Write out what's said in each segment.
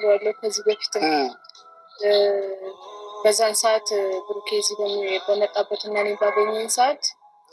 ያለው ከዚህ በፊት በዛን ሰዓት ብሩኬ እዚህ በመጣበትና እኔ ባገኘኝ ሰዓት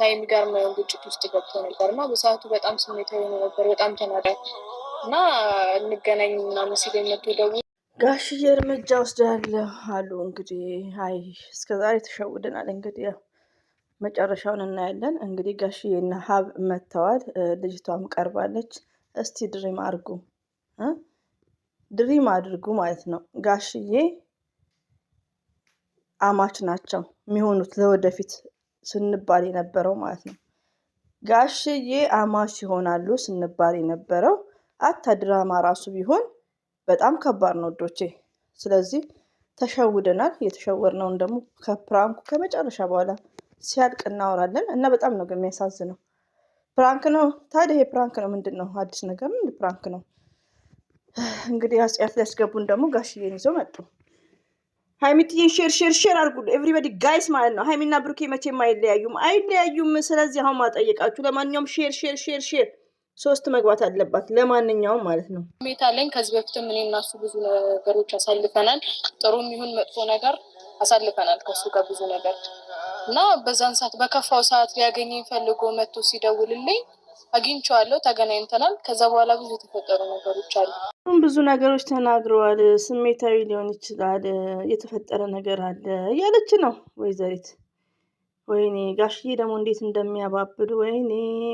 ታይም ጋር ግጭት ውስጥ ገብቶ ነበር እና በሰዓቱ በጣም ስሜታዊ ነበር። በጣም ተናዳጅ እና እንገናኝ ምናምን ሲለኝ መጥቶ ደውሎ ጋሽዬ እርምጃ ወስዳለሁ አሉ። እንግዲህ አይ እስከዛሬ ተሸውደናል። እንግዲህ ያው መጨረሻውን እናያለን። እንግዲህ ጋሽዬና ሀብ መጥተዋል። ልጅቷም ቀርባለች። እስቲ ድሪም አድርጉ ማለት ነው። ጋሽዬ አማች ናቸው የሚሆኑት ለወደፊት ስንባል የነበረው ማለት ነው። ጋሽዬ አማች ይሆናሉ ስንባል የነበረው አታ ድራማ ራሱ ቢሆን በጣም ከባድ ነው ወዶቼ። ስለዚህ ተሸውደናል። የተሸወርነውን ደግሞ ከፕራንኩ ከመጨረሻ በኋላ ሲያልቅ እናወራለን እና በጣም ነው የሚያሳዝነው። ፕራንክ ነው ታዲያ። ይሄ ፕራንክ ነው ምንድን ነው? አዲስ ነገር ነው። ፕራንክ ነው እንግዲህ። አጽያት ሊያስገቡን ደግሞ ጋሽዬን ይዘው መጡ። ሀይሚትዬን ሼር አድርጉ ኤቭሪባዲ ጋይስ ማለት ነው። ሀይሚና ብሩኬ መቼም አይለያዩም። ስለዚህ አሁን ማጠየቃችሁ። ለማንኛውም ሼር 3 መግባት አለባት። ለማንኛውም ማለት ነው ሜታ አለኝ። ከዚህ በፊትም እኔ እና እሱ ብዙ ነገሮች አሳልፈናል። ጥሩም ይሁን መጥፎ ነገር አሳልፈናል ከሱ ጋር ብዙ ነገር እና በዛን ሰዓት በከፋው ሰዓት ሊያገኘኝ ፈልጎ መጥቶ ሲደውልልኝ አግኝቼዋለሁ። ተገናኝተናል። ከዛ በኋላ ብዙ የተፈጠሩ ነገሮች አሉ። ብዙ ነገሮች ተናግረዋል። ስሜታዊ ሊሆን ይችላል። የተፈጠረ ነገር አለ እያለች ነው ወይዘሪት። ወይኔ ጋሽዬ ደግሞ እንዴት እንደሚያባብሉ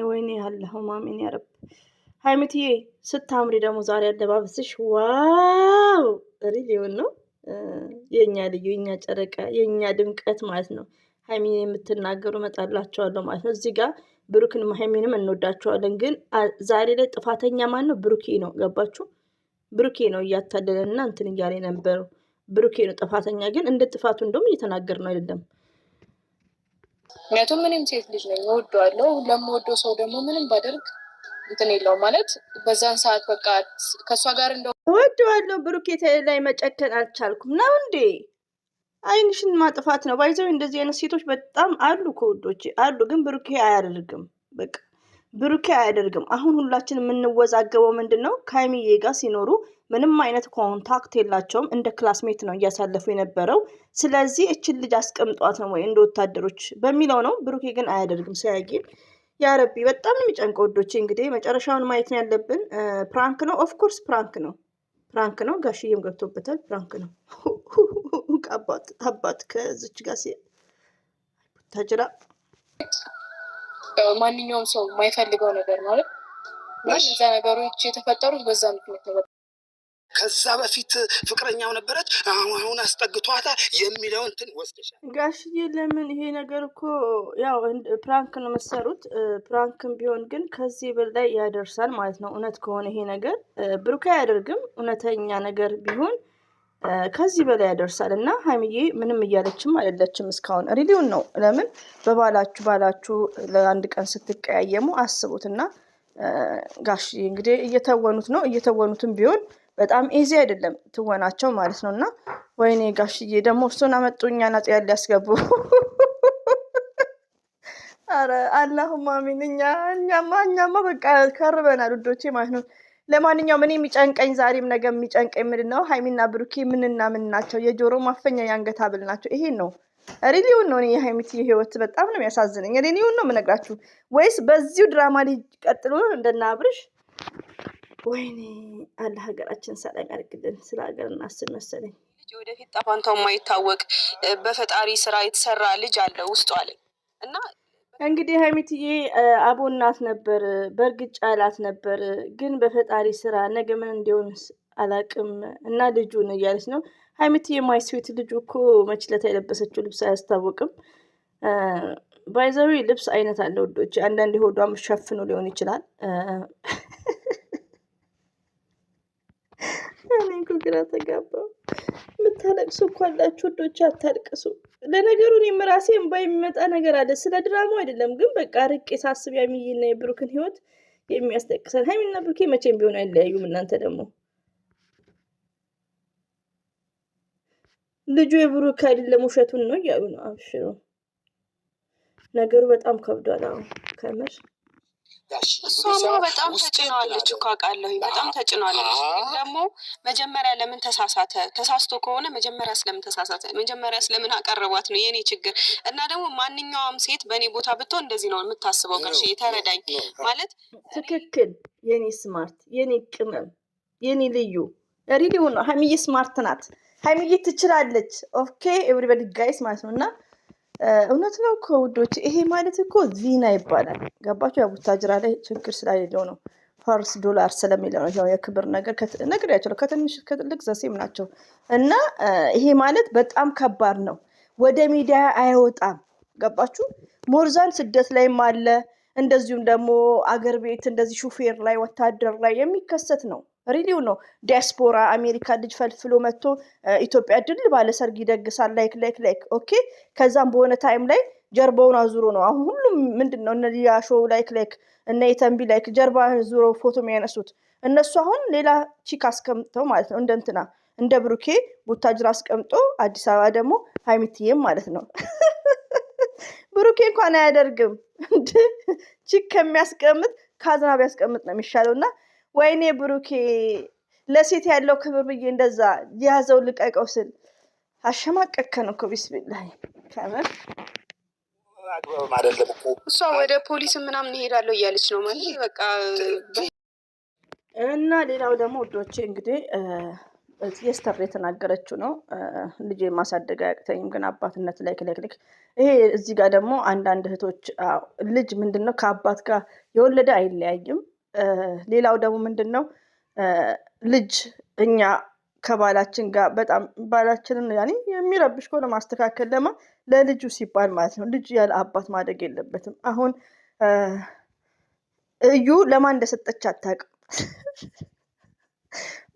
ወይኔ አላሁ ማሚን ያረብ። ሀይሚትዬ ስታምሪ ደግሞ ዛሬ አለባበስሽ ዋው ሪሊዮን ነው። የእኛ ልዩ፣ የእኛ ጨረቃ፣ የእኛ ድምቀት ማለት ነው። ሀይሚን የምትናገሩ መጣላቸዋለሁ ማለት ነው። እዚህ ጋር ብሩክንም ሀይሚንም እንወዳቸዋለን። ግን ዛሬ ላይ ጥፋተኛ ማን ነው? ብሩኬ ነው። ገባችሁ? ብሩኬ ነው እያታለለና እንትን እያለ ነበረው። ብሩኬ ነው ጥፋተኛ። ግን እንደ ጥፋቱ እንደውም እየተናገር ነው አይደለም። ምክንያቱም ምንም ሴት ልጅ ነኝ፣ እወደዋለሁ። ለምወደው ሰው ደግሞ ምንም ባደርግ እንትን የለውም ማለት በዛን ሰዓት በቃ ከእሷ ጋር እንደው እወደዋለሁ። ብሩኬ ላይ መጨከን አልቻልኩም ነው እንዴ? አይንሽን ማጥፋት ነው ባይዘው። እንደዚህ አይነት ሴቶች በጣም አሉ ከወዶች አሉ። ግን ብሩኬ አያደርግም። በቃ ብሩኬ አያደርግም። አሁን ሁላችን የምንወዛገበው ምንድን ነው? ከሀይሚዬ ጋር ሲኖሩ ምንም አይነት ኮንታክት የላቸውም። እንደ ክላስሜት ነው እያሳለፉ የነበረው። ስለዚህ እችን ልጅ አስቀምጧት ነው ወይ እንደ ወታደሮች በሚለው ነው። ብሩኬ ግን አያደርግም። ሲያጊል ያረቢ በጣም ነው የሚጨንቀው ወዶቼ። እንግዲህ መጨረሻውን ማየት ነው ያለብን። ፕራንክ ነው ኦፍኮርስ ፕራንክ ነው። ጋሽዬም ገብቶበታል። ፕራንክ ነው። አባት ከዚች ጋር ታጅራ ማንኛውም ሰው የማይፈልገው ነገር ማለት እዛ ነገሮች የተፈጠሩት በዛ ምክንያት ነው። ከዛ በፊት ፍቅረኛው ነበረች፣ አሁን አስጠግቷታ የሚለው እንትን ወስደሻል ጋሽዬ። ለምን ይሄ ነገር እኮ ያው ፕራንክ ነው መሰሩት። ፕራንክም ቢሆን ግን ከዚህ በላይ ያደርሳል ማለት ነው። እውነት ከሆነ ይሄ ነገር ብሩክ አያደርግም። እውነተኛ ነገር ቢሆን ከዚህ በላይ ያደርሳል። እና ሀይሚዬ ምንም እያለችም አይደለችም እስካሁን። ሪሊውን ነው። ለምን ባላችሁ ለአንድ ቀን ስትቀያየሙ አስቡት። እና ጋሽዬ እንግዲህ እየተወኑት ነው። እየተወኑትም ቢሆን በጣም ኢዚ አይደለም ትወናቸው ማለት ነው። እና ወይኔ ጋሽዬ ደግሞ እሱን አመጡኛ ናጽ ያለ ያስገቡ። አረ አላሁም አሚን። እኛማ በቃ ከርበናል ውዶቼ ማለት ነው። ለማንኛውም እኔ የሚጨንቀኝ ዛሬም ነገ የሚጨንቀኝ ምንድን ነው? ሀይሚና ብሩኬ ምንና ምን ናቸው? የጆሮ ማፈኛ የአንገት ሀብል ናቸው። ይሄን ነው ሪሊውን ነው። እኔ የሀይሚት ህይወት በጣም ነው የሚያሳዝነኝ። ሪሊውን ነው የምነግራችሁ። ወይስ በዚሁ ድራማ ሊቀጥሉ እንደና አብርሽ? ወይኔ አለ ሀገራችን ሰላም ያድርግልን። ስለ ሀገር እናስብ መሰለኝ። ወደፊት ጠፋንታው የማይታወቅ በፈጣሪ ስራ የተሰራ ልጅ አለ ውስጡ አለ እና እንግዲህ ሀይሚትዬ አቦናት ነበር፣ በእርግጫ አላት ነበር። ግን በፈጣሪ ስራ ነገ ምን እንዲሆን አላቅም እና ልጁን እያለች ነው ሀይሚትዬ። ማይስዊት ልጁ እኮ መችለታ የለበሰችው ልብስ አያስታውቅም። ባይዘዊ ልብስ አይነት አለ ወዶች። አንዳንድ ሆዷም ሸፍኖ ሊሆን ይችላል። እኔ እኮ ግራ ተጋባሁ። የምታለቅሱ እኮ አላችሁ ወዶች፣ አታልቅሱ። ለነገሩ እኔም ራሴ እምባ የሚመጣ ነገር አለ። ስለ ድራማው አይደለም ግን በቃ ርቄ ሳስብ ያሚዬና የብሩክን ህይወት የሚያስጠቅሰን። ሀይሚና ብሩኬ መቼም ቢሆን አይለያዩም። እናንተ ደግሞ ልጁ የብሩክ አይደለም ውሸቱን ነው እያሉ ነው። አብሽሩ፣ ነገሩ በጣም ከብዷል። አሁን ከምር እሷማ በጣም ተጭናለች እኮ አውቃለሁ። በጣም ተጭናለች። ግን ደግሞ መጀመሪያ ለምን ተሳሳተ? ተሳስቶ ከሆነ መጀመሪያ ስለምን ተሳሳተ? መጀመሪያ ስለምን አቀረቧት ነው የኔ ችግር። እና ደግሞ ማንኛውም ሴት በእኔ ቦታ ብትሆን እንደዚህ ነው የምታስበው። ጋሽ ተረዳኝ ማለት ትክክል። የኔ ስማርት፣ የኔ ቅመም፣ የኔ ልዩ ሪሊው ነው። ሀይሚዬ ስማርት ናት። ሀይሚዬ ትችላለች። ኦኬ ኤቭሪባዲ ጋይስ ማለት ነው። እና እውነት ነው እኮ ውዶች፣ ይሄ ማለት እኮ ዚና ይባላል። ገባችሁ? ያው ቡታጅራ ላይ ችግር ስላሌለው ነው፣ ፋርስ ዶላር ስለሚለው ነው። ያው የክብር ነገር ነግሬያቸው ከትንሽ ከትልቅ ዘሴም ናቸው። እና ይሄ ማለት በጣም ከባድ ነው። ወደ ሚዲያ አይወጣም። ገባችሁ? ሞርዛን ስደት ላይም አለ፣ እንደዚሁም ደግሞ አገር ቤት እንደዚህ ሹፌር ላይ ወታደር ላይ የሚከሰት ነው። ሪሊው ነው። ዲያስፖራ አሜሪካ ልጅ ፈልፍሎ መጥቶ ኢትዮጵያ ድል ባለ ሰርግ ይደግሳል። ላይክ ኦኬ። ከዛም በሆነ ታይም ላይ ጀርባውን አዙሮ ነው አሁን ሁሉም ምንድን ነው እነ ሊያ ሾው ላይክ እነ የተንቢ ላይክ ጀርባ ዙሮ ፎቶ የሚያነሱት እነሱ አሁን ሌላ ቺክ አስቀምጠው ማለት ነው። እንደ እንትና እንደ ብሩኬ ቡታጅራ አስቀምጦ አዲስ አበባ ደግሞ ሀይሚትዬም ማለት ነው። ብሩኬ እንኳን አያደርግም። ቺክ ከሚያስቀምጥ ካዝና ቢያስቀምጥ ነው የሚሻለው። እና ወይኔ ብሩኬ ለሴት ያለው ክብር ብዬ እንደዛ ያዘው ልቀቀው ስል አሸማቀከን እኮ ቢስሚላህ ከመር አይደለም እኮ እሷ ወደ ፖሊስ ምናምን እሄዳለሁ እያለች ነው ማለት በቃ። እና ሌላው ደግሞ ውዶቼ እንግዲህ የስተር የተናገረችው ነው። ልጄ ማሳደግ አያቅተኝም ግን አባትነት ላይክ ይሄ እዚህ ጋር ደግሞ አንዳንድ እህቶች ልጅ ምንድነው ከአባት ጋር የወለደ አይለያይም። ሌላው ደግሞ ምንድነው ልጅ እኛ ከባላችን ጋር በጣም ባላችንን ያኔ የሚረብሽ ከሆነ ማስተካከል ለልጁ ሲባል ማለት ነው። ልጅ ያለ አባት ማደግ የለበትም። አሁን እዩ ለማን እንደሰጠች አታውቅም።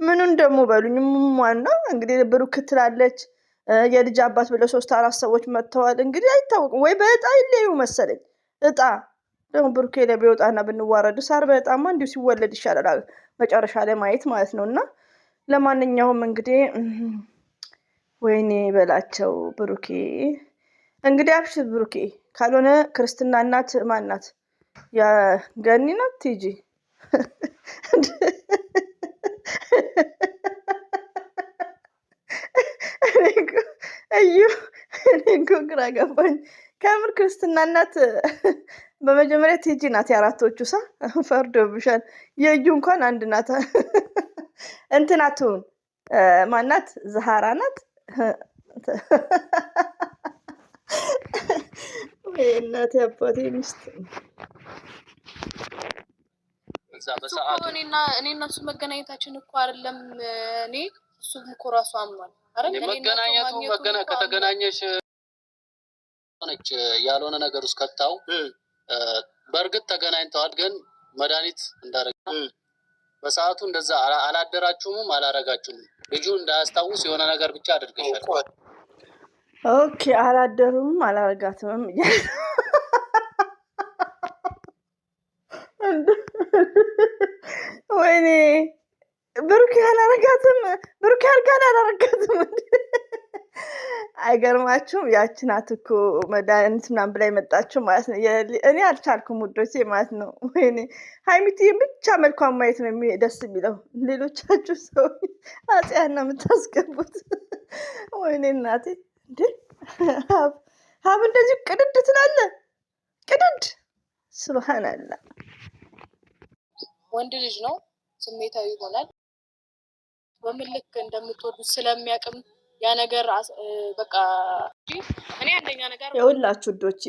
ምኑን ደግሞ በሉኝ ዋና እንግዲህ ብሩክ ትላለች የልጅ አባት ብለው 3-4 ሰዎች መጥተዋል። እንግዲህ አይታወቅም ወይ በእጣ ይለዩ መሰለኝ። እጣ ደግሞ ብሩክ ላይ ቢወጣና ብንዋረድ ሳር በጣም እንዲሁ ሲወለድ ይሻላል መጨረሻ ላይ ማየት ማለት ነው። እና ለማንኛውም እንግዲህ ወይኔ በላቸው ብሩኬ እንግዲህ አብሽር ብሩኬ። ካልሆነ ክርስትና እናት ማናት? ያ ገኒ ናት ቲጂ እኔ ግራ ገባኝ ከምር። ክርስትና እናት በመጀመሪያ ቲጂ ናት። የአራቶቹ ሳ ፈርዶብሻል። የእዩ እንኳን አንድ ናት። እንትናቱን ማናት? ዛሃራ ናት። እናቴ አባቴ ሚስት እኔ እና እሱ መገናኘታችን እኮ አይደለም። እኔ እሱም እኮ ራሱ አምኗል። መገናኘቱ ከተገናኘሽ ሆነች ያልሆነ ነገር ውስጥ ከታው በእርግጥ ተገናኝተዋል። ግን መድኃኒት እንዳረጋ በሰዓቱ እንደዛ አላደራችሁም አላረጋችሁም። ልጁ እንዳያስታውስ የሆነ ነገር ብቻ አድርገሻል። ኦኬ አላደሩም አላረጋትም። ወይኔ ብሩክ አላረጋትም። ብሩክ ያርጋል አላረጋትም። አይገርማችሁም? ያቺ ናት እኮ መድኃኒት ምናምን ብላ የመጣችሁ ማለት ነው። እኔ አልቻልኩም ውዶቼ ማለት ነው። ወይኔ ሀይሚትዬን ብቻ መልኳን ማየት ነው ደስ የሚለው። ሌሎቻችሁ ሰው አጽያና የምታስገቡት ወይኔ እናቴ እንዴ! ሀብ እንደዚህ ቅድድ ትላለ ቅድድ። ስብሃንአላህ። ወንድ ልጅ ነው፣ ስሜታዊ ይሆናል። በምን ልክ እንደምትወዱት ስለሚያቅም ያ ነገር በቃ እኔ አንደኛ ነገር የሁላችሁ ውዶቼ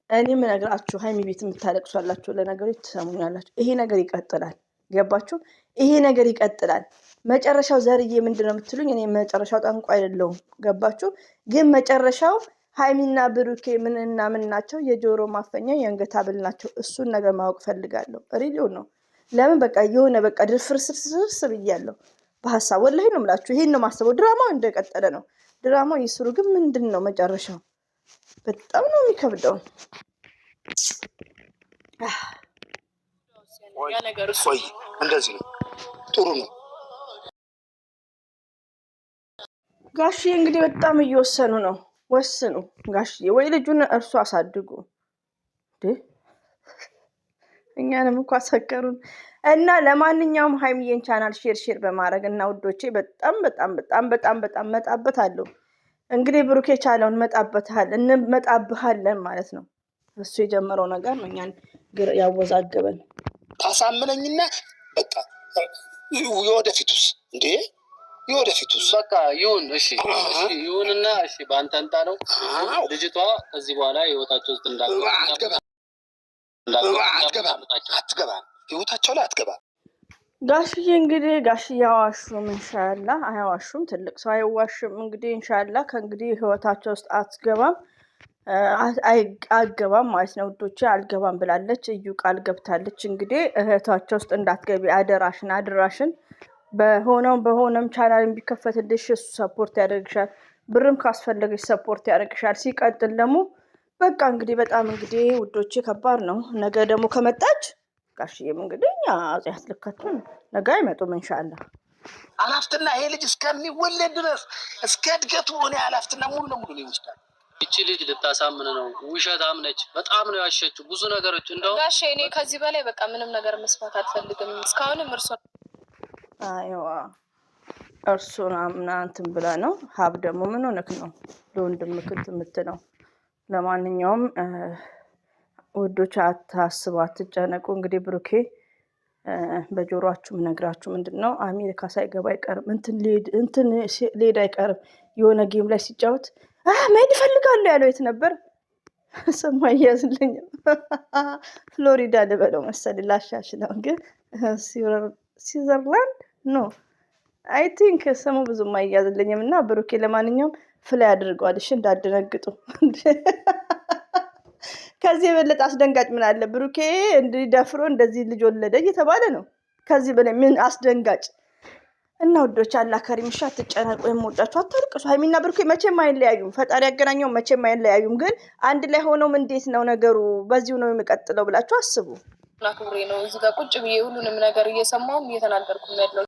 እኔ የምነግራችሁ ሀይሚ ቤት የምታለቅሱ ያላችሁ ለነገሮች ትሰሙኛላችሁ። ይሄ ነገር ይቀጥላል። ገባችሁ? ይሄ ነገር ይቀጥላል። መጨረሻው ዘርዬ ምንድነው የምትሉኝ? እኔ መጨረሻው ጠንቋ አይደለሁም። ገባችሁ? ግን መጨረሻው ሀይሚና ብሩኬ ምንና ምን ናቸው? የጆሮ ማፈኛ የአንገት ሐብል ናቸው። እሱን ነገር ማወቅ ፈልጋለሁ። ሪሊው ነው። ለምን በቃ የሆነ በቃ ድፍርስርስ ብያለሁ በሀሳብ ወላሂ ነው የምላችሁ። ይሄን ነው ማሰበው። ድራማው እንደቀጠለ ነው። ድራማው ይስሩ፣ ግን ምንድን ነው መጨረሻው? በጣም ነው የሚከብደው። ቆይ እንደዚህ ነው ጥሩ ነው። ጋሽዬ እንግዲህ በጣም እየወሰኑ ነው። ወስኑ ጋሽዬ፣ ወይ ልጁን እርሱ አሳድጉ። እኛንም እኮ አሰከሩን። እና ለማንኛውም ሀይሚዬን ቻናል ሼር በማድረግ እና ውዶቼ በጣም መጣበታለሁ። እንግዲህ ብሩኬ ቻለውን እንመጣብሃለን ማለት ነው። እሱ የጀመረው ነገር ነው እኛን ያወዛገበን። ታሳምነኝና በቃ የወደፊቱስ እንዴ የወደፊቱስ በቃ ይሁን። እሺ ይሁንና እሺ በአንተ እንጣለው። ልጅቷ ከዚህ በኋላ ህይወታቸው ውስጥ አትገባም፣ ህይወታቸው ላይ አትገባም። ጋሽዬ እንግዲህ ጋሽዬ አዋሹም እንሻላ አያዋሹም። ትልቅ ሰው አይዋሽም። እንግዲህ እንሻላ ከእንግዲህ ህይወታቸው ውስጥ አትገባም ማለት ነው ውዶቼ። አልገባም ብላለች እዩ ቃል ገብታለች። እንግዲህ እህታቸው ውስጥ እንዳትገቢ አደራሽን። በሆነም ቻናል ቢከፈትልሽ እሱ ሰፖርት ያደርግሻል። ብርም ካስፈለገች ሰፖርት ያደርግሻል። ሲቀጥል ደግሞ በቃ እንግዲህ በጣም እንግዲህ ውዶቼ ከባድ ነው። ነገ ደግሞ ከመጣች ጋሽዬም እንግዲህ እኛ አጽያት ልከቱን ነገ አይመጡም እንሻላ። አላፍትና ይሄ ልጅ እስከሚወለድ ድረስ እስከ እድገቱ ሆነ አላፍትና ሙሉ ለሙሉ ነው ይወስዳል። እቺ ልጅ ልታሳምን ነው። ውሸታም ነች። በጣም ነው ያሸችው ብዙ ነገሮች። እንደው ጋሼ እኔ ከዚህ በላይ በቃ ምንም ነገር መስማት አልፈልግም። እስካሁንም እርሱን አምና እንትን ብላ ነው። ሀብ ደግሞ ምን ሆነክ ነው ለወንድምክ የምትለው? ለማንኛውም ውዶች አታስቡ፣ አትጨነቁ። እንግዲህ ብሩኬ በጆሮአችሁ ነግራችሁ ምንድነው አሜሪካ ሳይገባ አይቀርም፣ እንትን ሊሄድ አይቀርም። የሆነ ጌም ላይ ሲጫወት መሄድ እፈልጋለሁ ያለው የት ነበር? ስሙ አያዝልኝም። ፍሎሪዳ ልበለው መሰል ላሻሽለው፣ ግን ስዊዘርላንድ ኖ አይ ቲንክ ስሙ ብዙም አያዝልኝም። እና ብሩኬ ለማንኛውም ፍላይ አድርገዋል። እሺ እንዳደነግጡ። ከዚህ የበለጠ አስደንጋጭ ምን አለ? ብሩኬ እንዲደፍሮ እንደዚህ ልጅ ወለደ እየተባለ ነው። ከዚህ በላይ ምን አስደንጋጭ? እና ውዶች አላህ ከሪም እሺ አትጨናቁ። የምወዳችሁ አታልቅሱ። ሀይሚና ብሩኬ መቼም አይለያዩም። ፈጣሪ ያገናኘው መቼም አይለያዩም። ግን አንድ ላይ ሆነውም እንዴት ነው ነገሩ? በዚሁ ነው የሚቀጥለው ብላችሁ አስቡ። ክብሬ ነው እዚህ ጋር ቁጭ ብዬ ሁሉንም ነገር እየሰማሁም እየተናገርኩም ያለው